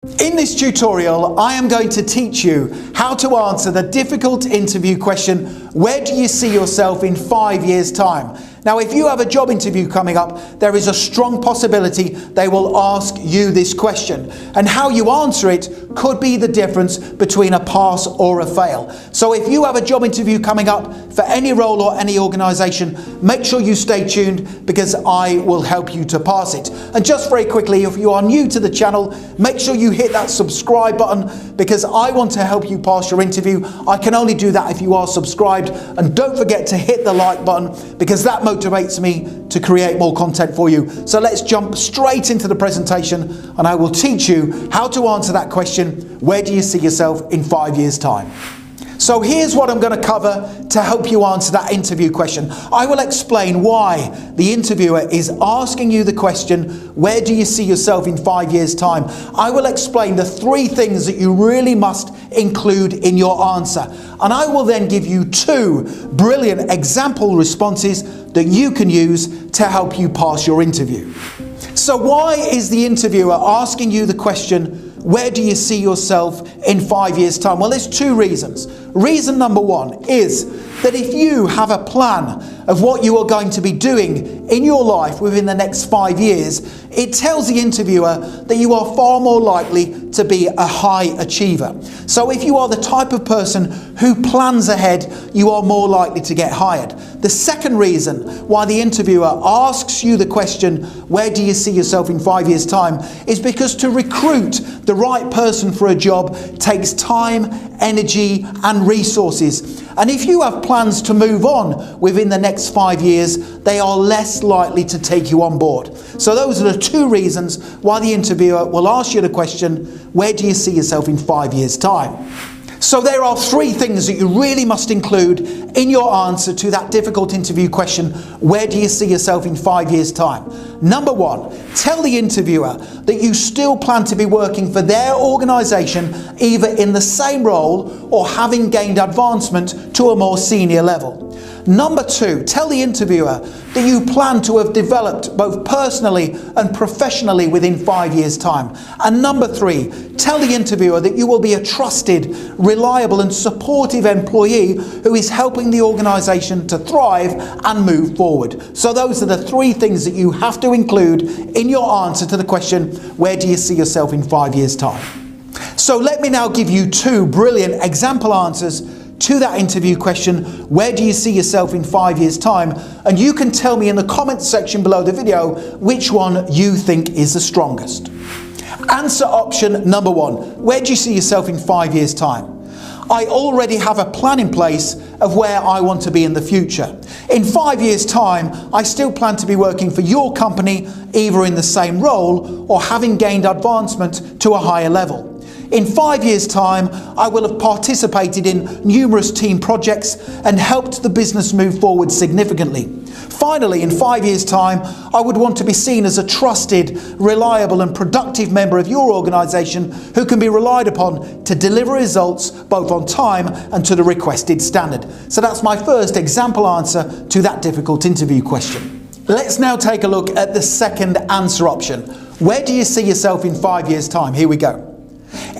In this tutorial, I am going to teach you how to answer the difficult interview question, where do you see yourself in 5 years' time? Now, if you have a job interview coming up, there is a strong possibility they will ask you this question. And how you answer it could be the difference between a pass or a fail. So if you have a job interview coming up for any role or any organisation, make sure you stay tuned because I will help you to pass it. And just very quickly, if you are new to the channel, make sure you hit that subscribe button because I want to help you pass your interview. I can only do that if you are subscribed. And don't forget to hit the like button because that motivates me to create more content for you. So let's jump straight into the presentation and I will teach you how to answer that question, where do you see yourself in 5 years' time? So here's what I'm going to cover to help you answer that interview question. I will explain why the interviewer is asking you the question, where do you see yourself in 5 years' time? I will explain the 3 things that you really must include in your answer. And I will then give you 2 brilliant example responses that you can use to help you pass your interview. So why is the interviewer asking you the question, where do you see yourself in 5 years' time? Well, there's 2 reasons. Reason number 1 is that if you have a plan of what you are going to be doing in your life within the next 5 years, it tells the interviewer that you are far more likely to be a high achiever. So if you are the type of person who plans ahead, you are more likely to get hired. The second reason why the interviewer asks you the question, where do you see yourself in 5 years' time, is because to recruit the right person for a job takes time, energy and resources. And if you have plans to move on within the next 5 years, they are less likely to take you on board. So those are the 2 reasons why the interviewer will ask you the question, where do you see yourself in 5 years' time? So there are 3 things that you really must include in your answer to that difficult interview question, where do you see yourself in 5 years' time? Number 1, tell the interviewer that you still plan to be working for their organisation either in the same role or having gained advancement to a more senior level. Number 2, tell the interviewer that you plan to have developed both personally and professionally within 5 years' time. And number 3, tell the interviewer that you will be a trusted, reliable and supportive employee who is helping the organisation to thrive and move forward. So those are the 3 things that you have to include in your answer to the question, where do you see yourself in 5 years' time? So let me now give you 2 brilliant example answers to that interview question, where do you see yourself in 5 years' time? And you can tell me in the comments section below the video which one you think is the strongest. Answer option number 1, where do you see yourself in 5 years' time? I already have a plan in place of where I want to be in the future. In 5 years' time, I still plan to be working for your company, either in the same role or having gained advancement to a higher level. In 5 years' time, I will have participated in numerous team projects and helped the business move forward significantly. Finally, in 5 years' time, I would want to be seen as a trusted, reliable and productive member of your organisation who can be relied upon to deliver results both on time and to the requested standard. So that's my first example answer to that difficult interview question. Let's now take a look at the second answer option. Where do you see yourself in 5 years' time? Here we go.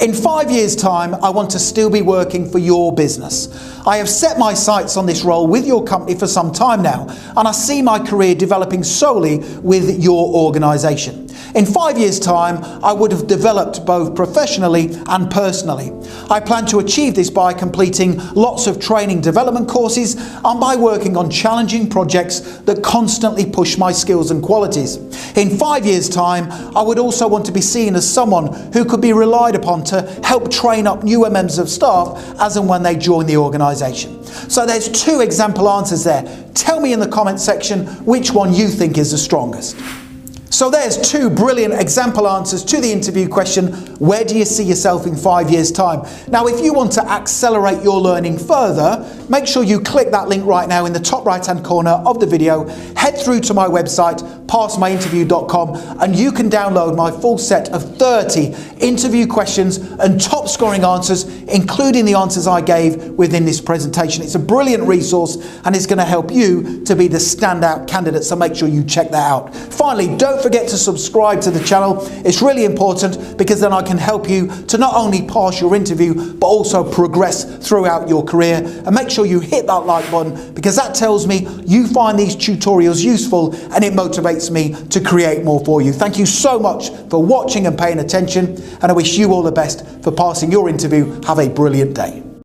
In 5 years' time, I want to still be working for your business. I have set my sights on this role with your company for some time now, and I see my career developing solely with your organisation. In 5 years' time, I would have developed both professionally and personally. I plan to achieve this by completing lots of training development courses and by working on challenging projects that constantly push my skills and qualities. In 5 years' time, I would also want to be seen as someone who could be relied upon to help train up newer members of staff as and when they join the organisation. So there's 2 example answers there. Tell me in the comment section which one you think is the strongest. So there's 2 brilliant example answers to the interview question, where do you see yourself in 5 years' time? Now, if you want to accelerate your learning further, make sure you click that link right now in the top right-hand corner of the video, head through to my website, passmyinterview.com, and you can download my full set of 30 interview questions and top scoring answers, including the answers I gave within this presentation. It's a brilliant resource and it's going to help you to be the standout candidate, so make sure you check that out. Finally, don't don't forget to subscribe to the channel. It's really important because then I can help you to not only pass your interview, but also progress throughout your career. And make sure you hit that like button, because that tells me you find these tutorials useful and it motivates me to create more for you. Thank you so much for watching and paying attention, and I wish you all the best for passing your interview. Have a brilliant day.